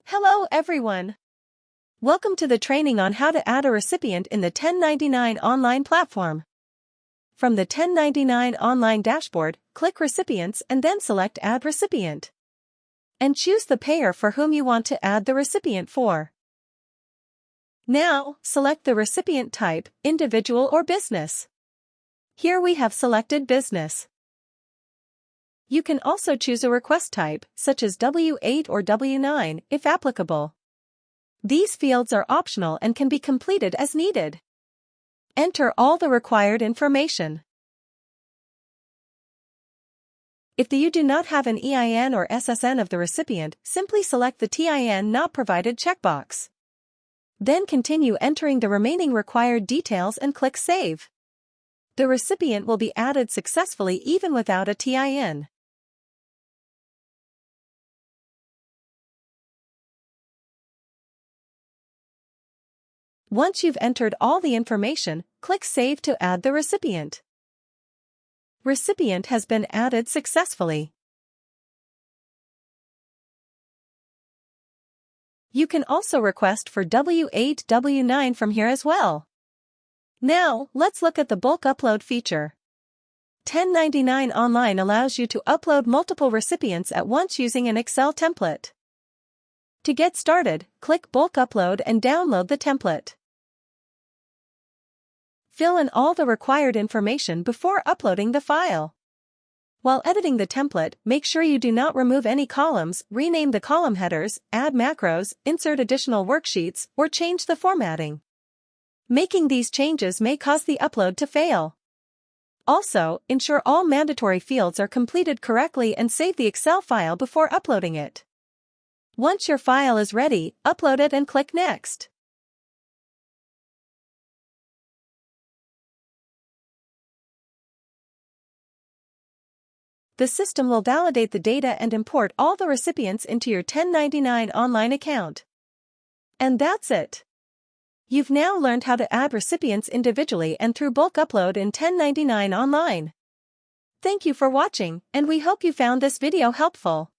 Hello everyone! Welcome to the training on how to add a recipient in the 1099 online platform. From the 1099 online dashboard, click Recipients and then select Add Recipient. And choose the payer for whom you want to add the recipient for. Now, select the recipient type, individual or business. Here we have selected business. You can also choose a request type, such as W-8 or W-9, if applicable. These fields are optional and can be completed as needed. Enter all the required information. If you do not have an EIN or SSN of the recipient, simply select the TIN not provided checkbox. Then continue entering the remaining required details and click Save. The recipient will be added successfully even without a TIN. Once you've entered all the information, click Save to add the recipient. Recipient has been added successfully. You can also request for W-8, W-9 from here as well. Now, let's look at the bulk upload feature. 1099 Online allows you to upload multiple recipients at once using an Excel template. To get started, click Bulk Upload and download the template. Fill in all the required information before uploading the file. While editing the template, make sure you do not remove any columns, rename the column headers, add macros, insert additional worksheets, or change the formatting. Making these changes may cause the upload to fail. Also, ensure all mandatory fields are completed correctly and save the Excel file before uploading it. Once your file is ready, upload it and click Next. The system will validate the data and import all the recipients into your 1099 online account. And that's it. You've now learned how to add recipients individually and through bulk upload in 1099 online. Thank you for watching, and we hope you found this video helpful.